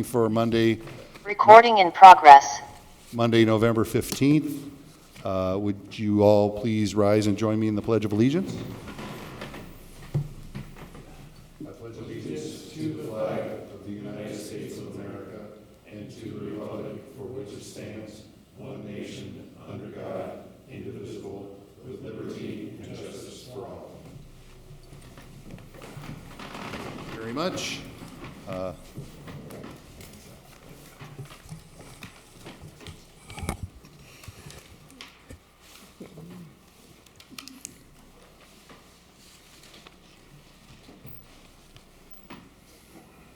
for Monday, Recording in progress. November 15th. Would you all please rise and join me in the Pledge of Allegiance? I pledge allegiance to the flag of the United States of America and to the republic for which it stands, one nation, under God, indivisible, with liberty and justice for all. Thank you very much.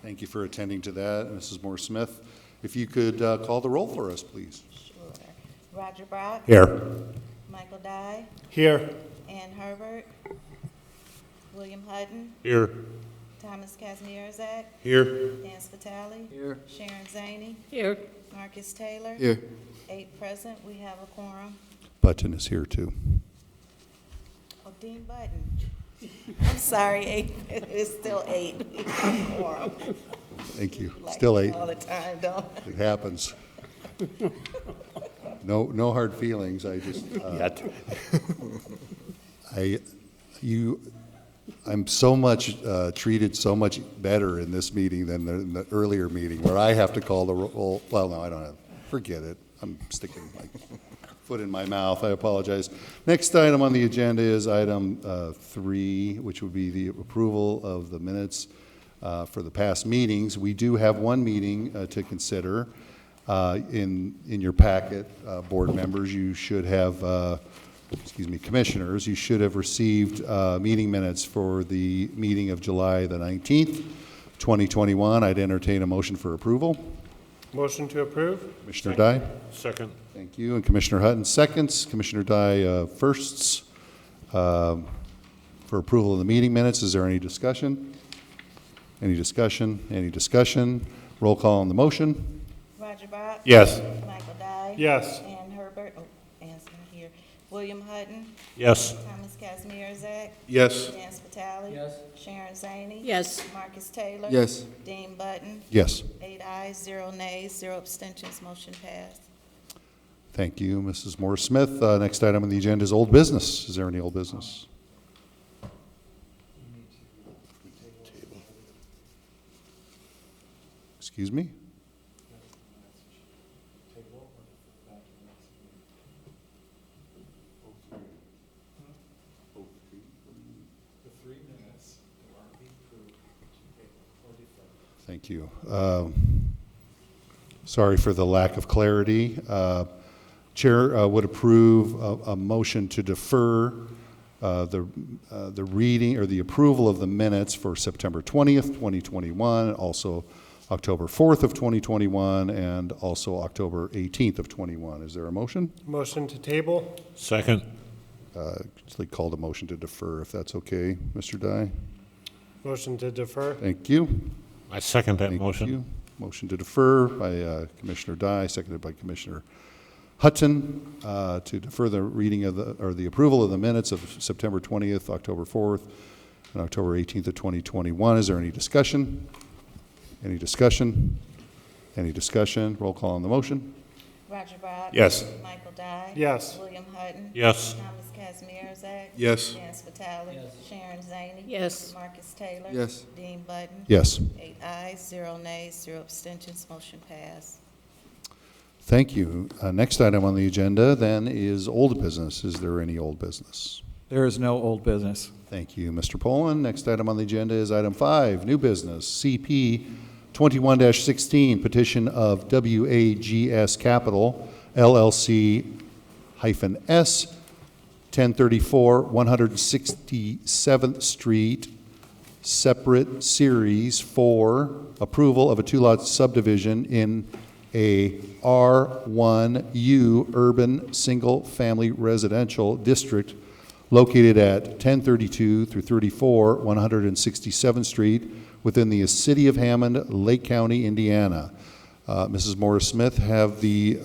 Thank you for attending to that, Mrs. Moore-Smith. If you could call the roll for us, please. Sure. Roger Brock. Here. Michael Dye. Here. Ann Herbert. William Hutton. Here. Thomas Kazmierzak. Here. Dan Spitali. Here. Sharon Zaney. Here. Marcus Taylor. Here. 8 present. We have a quorum. Button is here, too. Oh, Dean Button. I'm sorry, 8. It's still 8. We have a quorum. Thank you. Like Still 8. all the time, don't It happens. No hard feelings. I just, I'm so much treated so much better in this meeting than the earlier meeting where I have to call the roll. Well, no, I don't have. Forget it. I'm sticking my foot in my mouth. I apologize. Next item on the agenda is item 3, which would be the approval of the minutes for the past meetings. We do have one meeting to consider. In your packet, board members, you should have, commissioners, you should have received meeting minutes for the meeting of July the 19th, 2021. I'd entertain a motion for approval. Motion to approve. Commissioner Dye. Second. Thank you. And Commissioner Hutton seconds. Commissioner Dye firsts. For approval of the meeting minutes, is there any discussion? Any discussion? Any discussion? Roll call on the motion. Roger Brock. Yes. Michael Dye. Yes. Ann Herbert. Oh, Ann's not here. William Hutton. Yes. Thomas Kazmierzak. Yes. Dan Spitali. Yes. Sharon Zaney. Yes. Marcus Taylor. Yes. Dean Button. Yes. 8 ayes, 0 nays, 0 abstentions. Motion passed. Thank you, Mrs. Moore-Smith. Next item on the agenda is old business. Is there any old business? Excuse me? Thank you. Sorry for the lack of clarity. Chair would approve a motion to defer the reading or the approval of the minutes for September 20th, 2021, also October 4th of 2021, and also October 18th of 21. Is there a motion? Motion to table. Second. Just like called a motion to defer, if that's okay, Mr. Dye. Motion to defer. Thank you. I second that Thank motion. you. Motion to defer by Commissioner Dye, seconded by Commissioner Hutton, to defer the reading of the approval of the minutes of September 20th, October 4th, and October 18th of 2021. Is there any discussion? Any discussion? Any discussion? Roll call on the motion. Roger Brock. Yes. Michael Dye. Yes. William Hutton. Yes. Thomas Kazmierzak. Yes. Dan Spitali. Sharon Zaney. Yes. Marcus Taylor. Yes. Dean Button. Yes. 8 ayes, 0 nays, 0 abstentions. Motion passed. Thank you. Next item on the agenda then is old business. Is there any old business? There is no old business. Thank you, Mr. Poland. Next item on the agenda is item 5, new business, CP 21-16, petition of WAGS Capital, LLC -S, 1034 167th Street, separate series for approval of a 2-lot subdivision in a R1U urban single-family residential district located at 1032 through 34 167th Street within the city of Hammond, Lake County, Indiana. Mrs. Morris-Smith, have the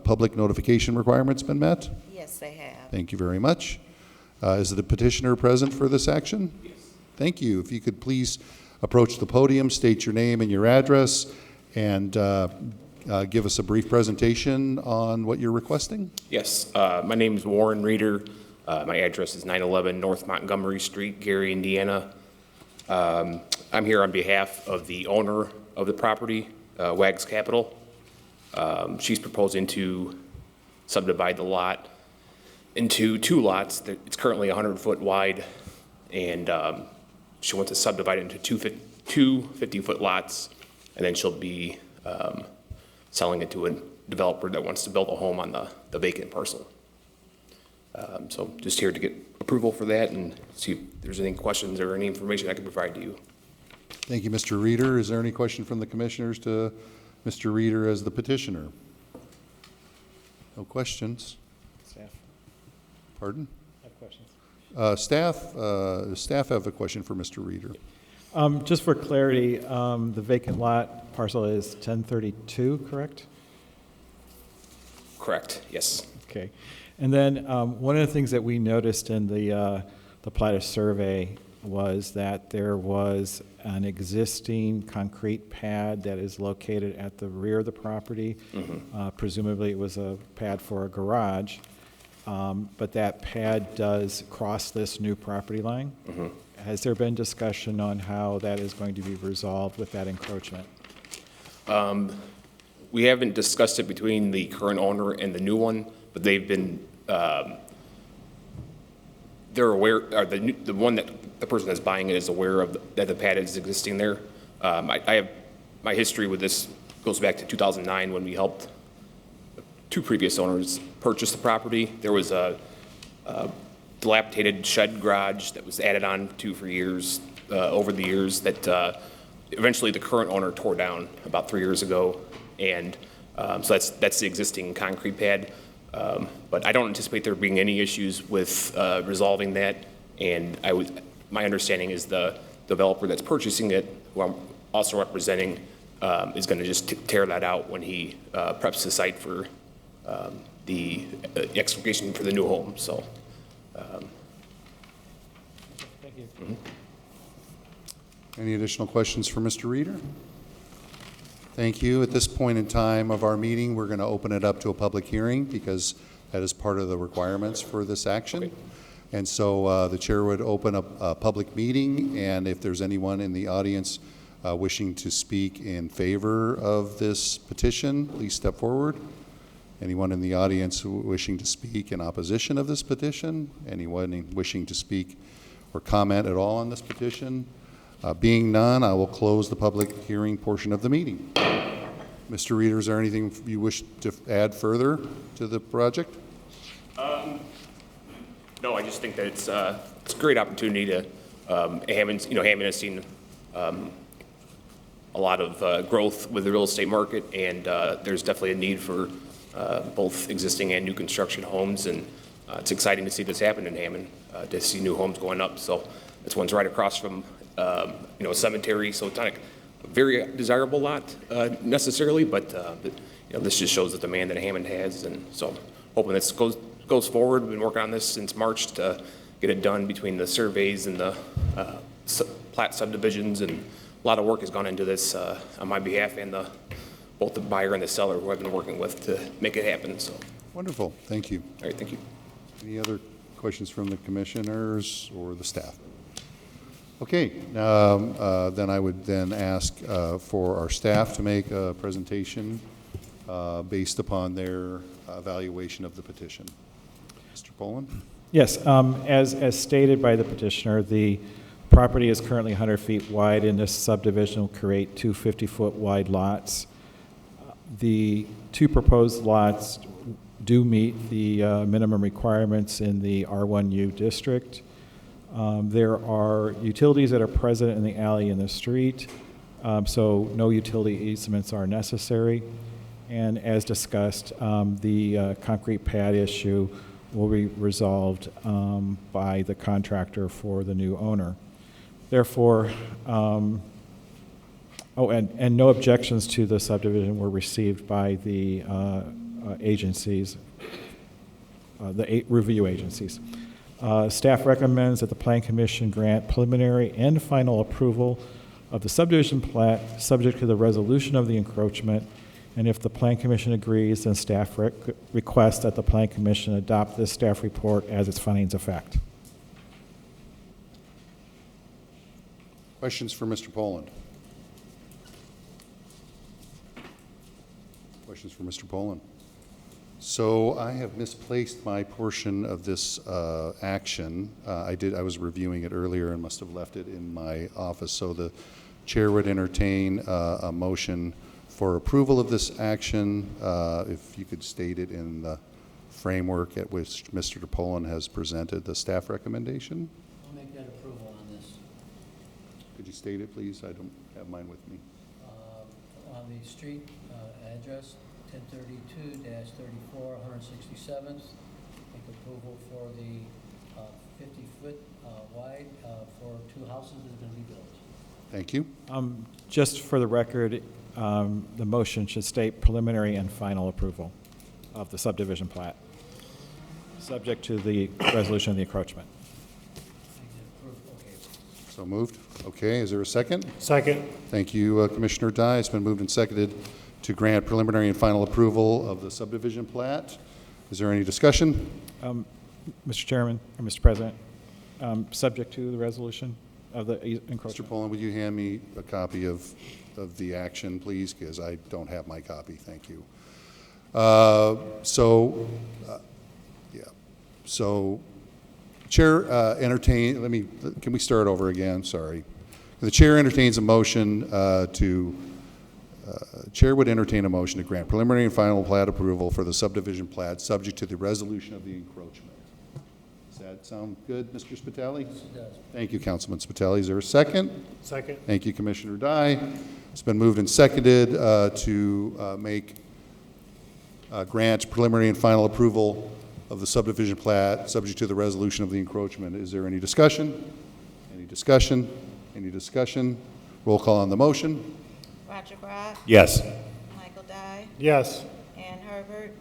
public notification requirements been met? Yes, they have. Thank you very much. Is the petitioner present for this action? Yes. Thank you. If you could please approach the podium, state your name and your address, and give us a brief presentation on what you're requesting. Yes, my name is Warren Reeder. My address is 911 North Montgomery Street, Gary, Indiana. I'm here on behalf of the owner of the property, Wags Capital. She's proposing to subdivide the lot into 2 lots. It's currently 100 foot wide, and she wants to subdivide it into two 50-foot lots, and then she'll be selling it to a developer that wants to build a home on the vacant parcel. So just here to get approval for that and see if there's any questions or any information I can provide to you. Thank you, Mr. Reeder. Is there any question from the commissioners to Mr. Reeder as the petitioner? No questions. Staff, Pardon? I have questions. Staff have a question for Mr. Reeder. Just for clarity, the vacant lot parcel is 1032, correct? Correct, yes. Okay. And then one of the things that we noticed in the Plata survey was that there was an existing concrete pad that is located at the rear of the property. Presumably it was a pad for a garage, but that pad does cross this new property line. Has there been discussion on how that is going to be resolved with that encroachment? We haven't discussed it between the current owner and the new one, but they've been, they're aware, or the one that, the person that's buying it is aware of that the pad is existing there. I have, my history with this goes back to 2009 when we helped 2 previous owners purchase the property. There was a dilapidated shed garage that was added on to for years, over the years, that eventually the current owner tore down about 3 years ago. And so that's the existing concrete pad. But I don't anticipate there being any issues with resolving that. And my understanding is the developer that's purchasing it, who I'm also representing, is going to just tear that out when he preps the site for the excavation for the new home. So. Thank you. Any additional questions for Mr. Reeder? Thank you. At this point in time of our meeting, we're going to open it up to a public hearing because that is part of the requirements for this action. Okay. And so the chair would open up a public meeting, and if there's anyone in the audience wishing to speak in favor of this petition, please step forward. Anyone in the audience wishing to speak in opposition of this petition? Anyone wishing to speak or comment at all on this petition? Being none, I will close the public hearing portion of the meeting. Mr. Reeder, is there anything you wish to add further to the project? No, I just think that it's a great opportunity to, Hammond has seen a lot of growth with the real estate market, and there's definitely a need for both existing and new construction homes, and it's exciting to see this happen in Hammond, to see new homes going up. So this one's right across from a cemetery, so it's not a very desirable lot necessarily, but this just shows the demand that Hammond has, and so hoping this goes forward. We've been working on this since March to get it done between the surveys and the plat subdivisions, and a lot of work has gone into this on my behalf and both the buyer and the seller who I've been working with to make it happen. So, Wonderful. Thank you. all right, thank you. Any other questions from the commissioners or the staff? Okay, then I would then ask for our staff to make a presentation based upon their evaluation of the petition. Mr. Poland? Yes, as stated by the petitioner, the property is currently 100 feet wide, and this subdivision will create 2 50-foot wide lots. The 2 proposed lots do meet the minimum requirements in the R1U district. There are utilities that are present in the alley and the street, so no utility easements are necessary. And as discussed, the concrete pad issue will be resolved by the contractor for the new owner. Therefore, and no objections to the subdivision were received by the agencies, the review agencies. Staff recommends that the Plan Commission grant preliminary and final approval of the subdivision plat, subject to the resolution of the encroachment, and if the Plan Commission agrees, then staff requests that the Plan Commission adopt this staff report as its findings of fact. Questions for Mr. Poland? Questions for Mr. Poland? So I have misplaced my portion of this action. I was reviewing it earlier and must have left it in my office. So the chair would entertain a motion for approval of this action. If you could state it in the framework at which Mr. Poland has presented the staff recommendation. I'll make that approval on this. Could you state it, please? I don't have mine with me. On the street address, 1032-34, 167th. Make approval for the 50-foot wide for 2 houses that are going to be built. Thank you. Just for the record, the motion should state preliminary and final approval of the subdivision plat, subject to the resolution of the encroachment. Make that approval, okay. So moved. Okay, is there a second? Second. Thank you, Commissioner Dye. It's been moved and seconded to grant preliminary and final approval of the subdivision plat. Is there any discussion? Mr. Chairman, or Mr. President, subject to the resolution of the Mr. encroachment. Poland, would you hand me a copy of the action, please? Because I don't have my copy. Thank you. So, Chair can we start over again? Sorry. The Chair entertains a motion Chair would entertain a motion to grant preliminary and final plat approval for the subdivision plat, subject to the resolution of the encroachment. Does that sound good, Mr. Spitali? Yes, it does. Thank you, Councilman Spitali. Is there a second? Second. Thank you, Commissioner Dye. It's been moved and seconded to grant preliminary and final approval of the subdivision plat, subject to the resolution of the encroachment. Is there any discussion? Any discussion? Any discussion? Roll call on the motion. Roger Brock, Yes. Michael Dye, Yes. Ann Herbert,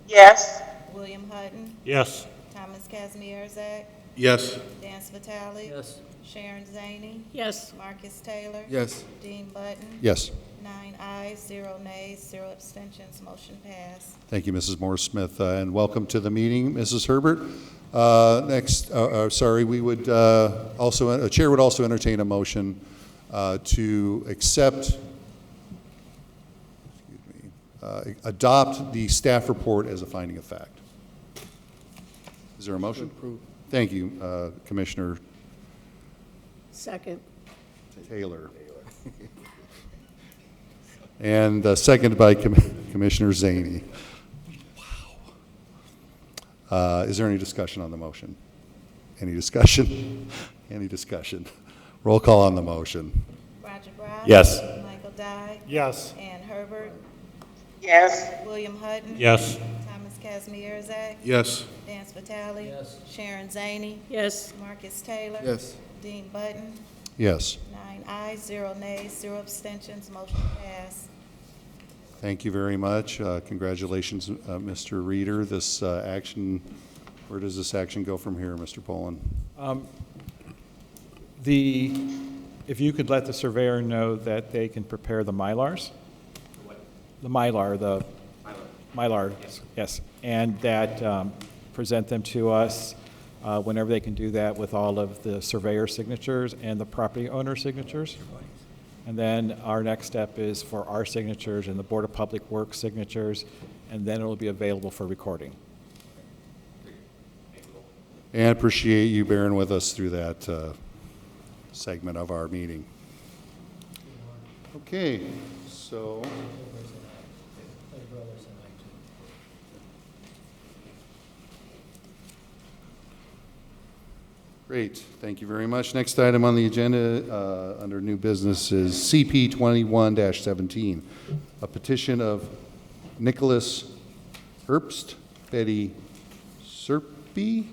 Yes. William Hutton, Yes. Thomas Kazmierzak, Yes. Dan Spitali, Yes, Sharon Zaney, Yes. Marcus Taylor, Yes. Dean Button, Yes. 9 ayes, 0 nays, 0 abstentions, motion passed. Thank you, Mrs. Morris-Smith, and welcome to the meeting, Mrs. Herbert. Chair would also entertain a motion to accept, adopt the staff report as a finding of fact. Is there a motion? Thank you, Commissioner Second. Taylor. And seconded by Commissioner Zaney. Wow. Is there any discussion on the motion? Any discussion? Any discussion? Roll call on the motion. Roger Brock. Yes. Michael Dye, Yes. Ann Herbert, Yes. William Hutton. Yes. Thomas Kazmierzak, Yes. Dan Spitali. yes, Sharon Zaney, Yes. Marcus Taylor. Yes. Dean Button, Yes. 9 ayes, 0 nays, 0 abstentions, motion passed. Thank you very much. Congratulations, Mr. Reeder. This action, where does this action go from here, Mr. Poland? If you could let the surveyor know that they can prepare the Mylars? The Mylar, the Mylar, yes. And that present them to us whenever they can do that with all of the surveyor signatures and the property owner signatures. And then our next step is for our signatures and the Board of Public Works signatures, and then it will be available for recording. And appreciate you bearing with us through that segment of our meeting. Okay, so my brothers and I too. great, thank you very much. Next item on the agenda under new business is CP 21-17, a petition of Nicholas Herbst, Betty Serpy,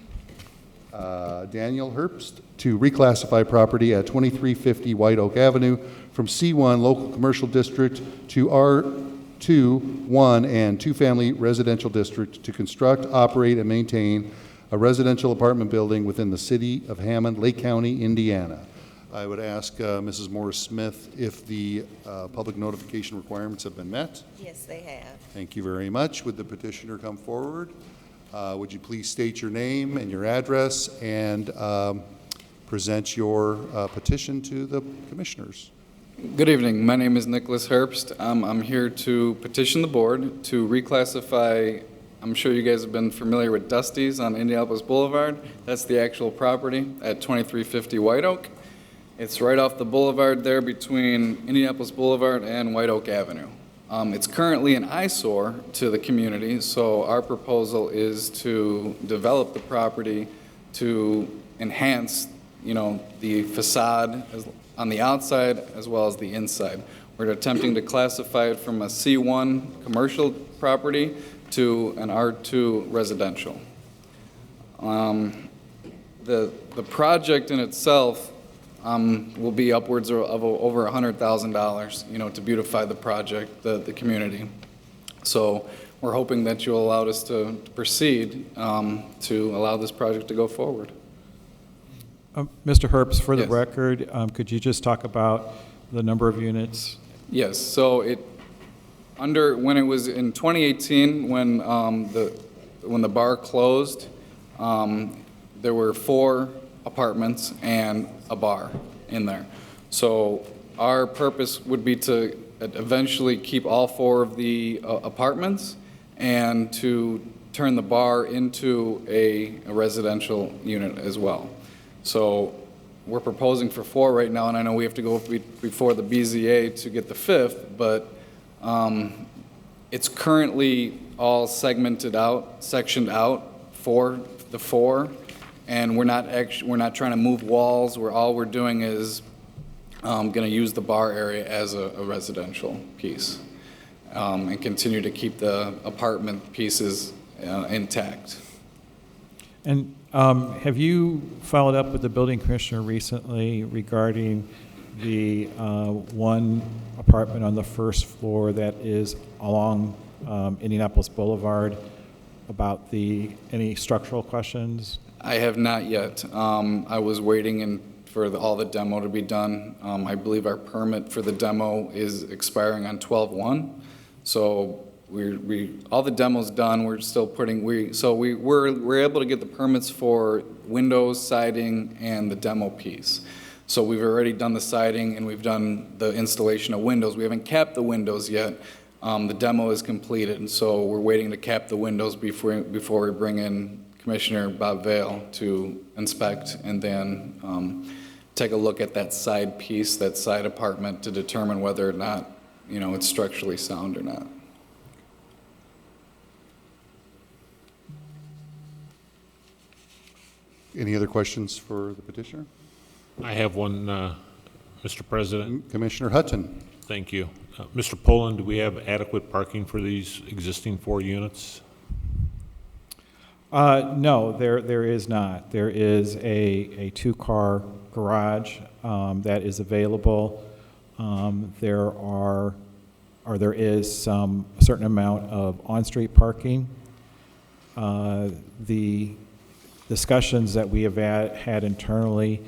Daniel Herbst, to reclassify property at 2350 White Oak Avenue from C1 Local Commercial District to R2, 1 and 2 Family Residential District to construct, operate, and maintain a residential apartment building within the city of Hammond, Lake County, Indiana. I would ask Mrs. Morris-Smith if the public notification requirements have been met. Yes, they have. Thank you very much. Would the petitioner come forward? Would you please state your name and your address and present your petition to the commissioners? Good evening. My name is Nicholas Herbst. I'm here to petition the board to reclassify. I'm sure you guys have been familiar with Dusty's on Indianapolis Boulevard. That's the actual property at 2350 White Oak. It's right off the boulevard there between Indianapolis Boulevard and White Oak Avenue. It's currently an eyesore to the community, so our proposal is to develop the property to enhance, the facade on the outside as well as the inside. We're attempting to classify it from a C1 commercial property to an R2 residential. The project in itself will be upwards of over $100,000, to beautify the project, the community. So we're hoping that you'll allow us to proceed to allow this project to go forward. Mr. Herbst, for the Yes. record, could you just talk about the number of units? Yes, so when it was in 2018, when the bar closed, there were 4 apartments and a bar in there. So our purpose would be to eventually keep all 4 of the apartments and to turn the bar into a residential unit as well. So we're proposing for 4 right now, and I know we have to go before the BZA to get the 5th, but it's currently all sectioned out for the 4, and we're not trying to move walls. All we're doing is going to use the bar area as a residential piece, and continue to keep the apartment pieces intact. And have you followed up with the building commissioner recently regarding the one apartment on the first floor that is along Indianapolis Boulevard about any structural questions? I have not yet. I was waiting for all the demo to be done. I believe our permit for the demo is expiring on 12/1. So all the demo's done. We're still we're able to get the permits for windows, siding, and the demo piece. So we've already done the siding and we've done the installation of windows. We haven't capped the windows yet. The demo is completed, and so we're waiting to cap the windows before we bring in Commissioner Bob Vale to inspect and then take a look at that side piece, that side apartment, to determine whether or not, it's structurally sound or not. Any other questions for the petitioner? I have one, Mr. President. Commissioner Hutton. Thank you. Mr. Poland, do we have adequate parking for these existing 4 units? No, there is not. There is a 2-car garage that is available. There is some certain amount of on-street parking. The discussions that we have had internally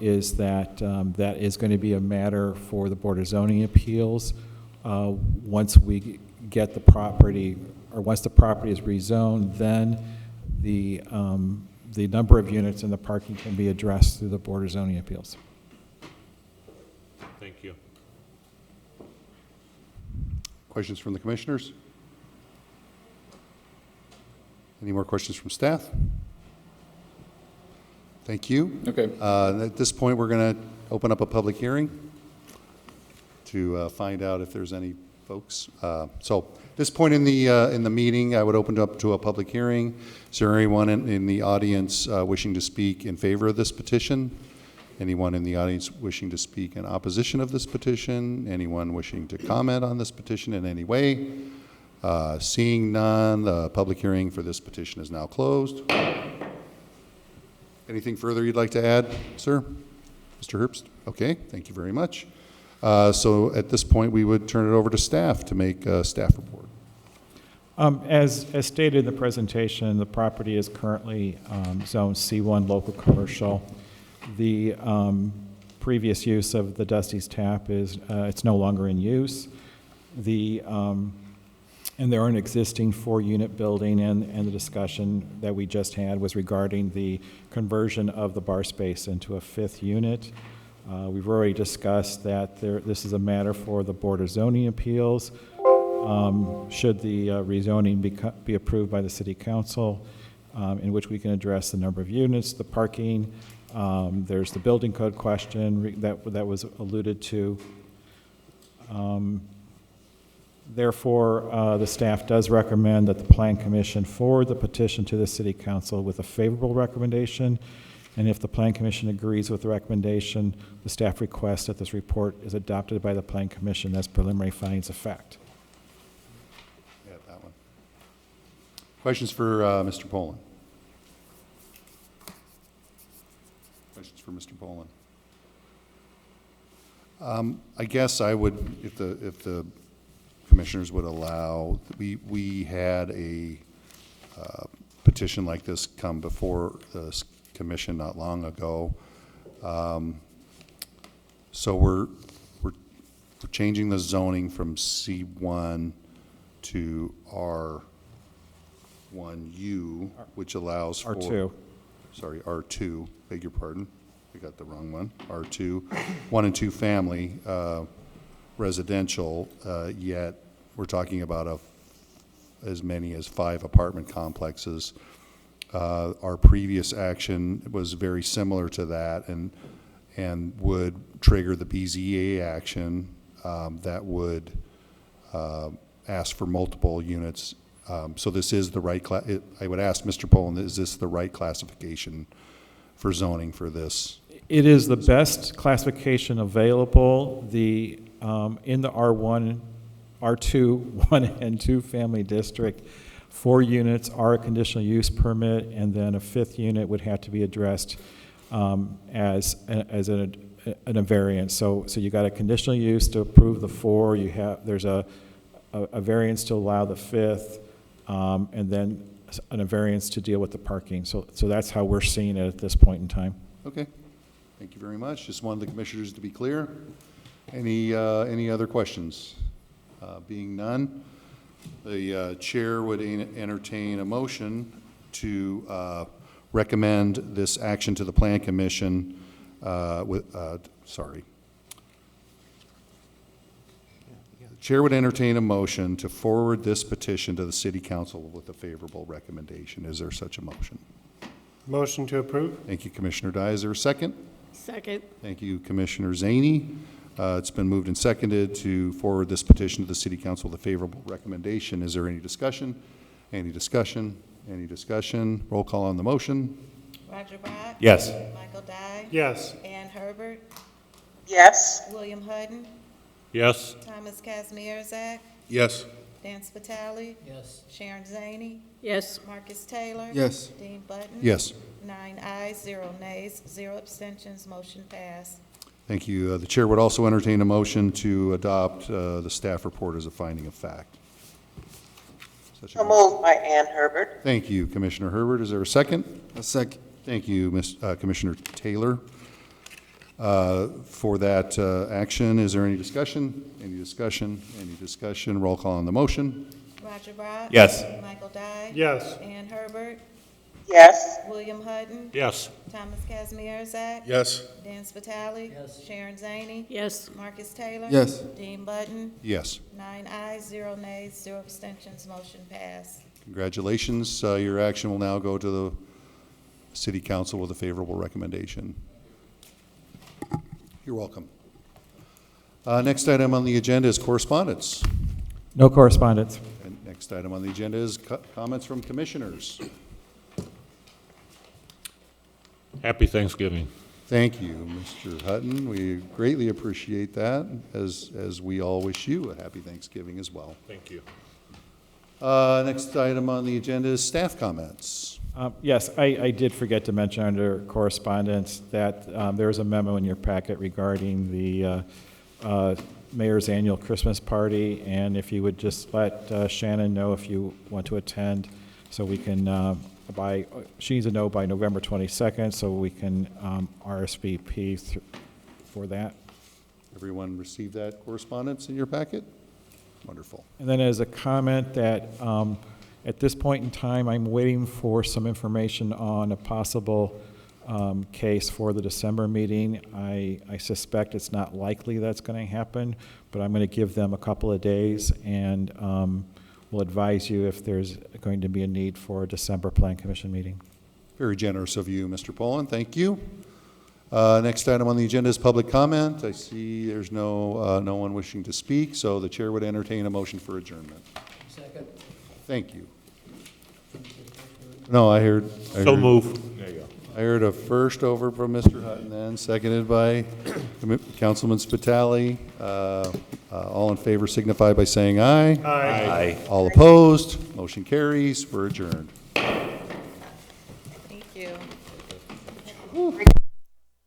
is that that is going to be a matter for the Board of Zoning Appeals once we get the property, or once the property is rezoned, then the number of units and the parking can be addressed through the Board of Zoning Appeals. Thank you. Questions from the commissioners? Any more questions from staff? Thank you. Okay. At this point, we're going to open up a public hearing to find out if there's any folks. So at this point in the meeting, I would open up to a public hearing. Is there anyone in the audience wishing to speak in favor of this petition? Anyone in the audience wishing to speak in opposition of this petition? Anyone wishing to comment on this petition in any way? Seeing none, the public hearing for this petition is now closed. Anything further you'd like to add, sir? Mr. Herbst? Okay, thank you very much. So at this point, we would turn it over to staff to make a staff report. As stated in the presentation, the property is currently zoned C1 local commercial. The previous use of the Dusty's Tap is, it's no longer in use. And there are an existing 4-unit building, and the discussion that we just had was regarding the conversion of the bar space into a 5th unit. We've already discussed that this is a matter for the Board of Zoning Appeals. Should the rezoning be approved by the City Council, in which we can address the number of units, the parking. There's the building code question that was alluded to. Therefore, the staff does recommend that the Plan Commission forward the petition to the City Council with a favorable recommendation. And if the Plan Commission agrees with the recommendation, the staff requests that this report is adopted by the Plan Commission as preliminary findings of fact. Yeah, that one. Questions for Mr. Poland? Questions for Mr. Poland? I guess I would, if the commissioners would allow, we had a petition like this come before the commission not long ago. So we're changing the zoning from C1 to R1U, which allows for R2. Sorry, R2. Beg your pardon. I got the wrong one. R2, 1 and 2 family residential. Yet we're talking about as many as 5 apartment complexes. Our previous action was very similar to that, and would trigger the BZA action that would ask for multiple units. So this is the right I would ask Mr. Poland, is this the right classification for zoning for this? It is the best classification available. In the R1, R2, 1 and 2 family district, 4 units are a conditional use permit, and then a 5th unit would have to be addressed as a variance. So you got a conditional use to approve the 4. There's a variance to allow the 5th, and then a variance to deal with the parking. So that's how we're seeing it at this point in time. Okay. Thank you very much. Just wanted the commissioners to be clear. Any other questions? Being none, the chair would entertain a motion to recommend this action to the Plan Commission The chair would entertain a motion to forward this petition to the City Council with a favorable recommendation. Is there such a motion? Motion to approve. Thank you, Commissioner Dye. Is there a second? Second. Thank you, Commissioner Zaney. It's been moved and seconded to forward this petition to the City Council with a favorable recommendation. Is there any discussion? Any discussion? Any discussion? Roll call on the motion. Roger Bott. Yes. Michael Dye. Yes. Ann Herbert. Yes. William Hutton. Yes. Thomas Kazmierzak. Yes. Dan Spitali. yes, Sharon Zaney. Yes. Marcus Taylor. Yes. Dean Button. Yes. 9 ayes, 0 nays, 0 abstentions, motion passed. Thank you. The chair would also entertain a motion to adopt the staff report as a finding of fact. Such a So moved by Ann Herbert. Thank you, Commissioner Herbert. Is there a second? A second. Thank you, Commissioner Taylor. For that action, is there any discussion? Any discussion? Any discussion? Roll call on the motion. Roger Bott. Yes. Michael Dye. Yes. Ann Herbert. Yes. William Hutton. Yes. Thomas Kazmierzak. Yes. Dan Spitali. Yes. Sharon Zaney. Yes. Marcus Taylor. Yes. Dean Button. Yes. 9 ayes, 0 nays, 0 abstentions, motion passed. Congratulations. Your action will now go to the City Council with a favorable recommendation. You're welcome. Next item on the agenda is correspondence. No correspondence. And next item on the agenda is comments from commissioners. Happy Thanksgiving. Thank you, Mr. Hutton. We greatly appreciate that, as we all wish you a happy Thanksgiving as well. Thank you. Next item on the agenda is staff comments. Yes, I did forget to mention under correspondence that there is a memo in your packet regarding the mayor's annual Christmas party, and if you would just let Shannon know if you want to attend, so we can, she needs to know by November 22nd, so we can RSVP for that. Everyone received that correspondence in your packet? Wonderful. And then as a comment that at this point in time, I'm waiting for some information on a possible case for the December meeting. I suspect it's not likely that's going to happen, but I'm going to give them a couple of days, and we'll advise you if there's going to be a need for a December Plan Commission meeting. Very generous of you, Mr. Poland. Thank you. Next item on the agenda is public comment. I see there's no one wishing to speak, so the chair would entertain a motion for adjournment. Second. Thank you. No, I heard. So move. There you go. I heard a first over from Mr. Hutton, then seconded by Councilman Spitali. All in favor signify by saying aye. Aye. All opposed, motion carries. We're adjourned.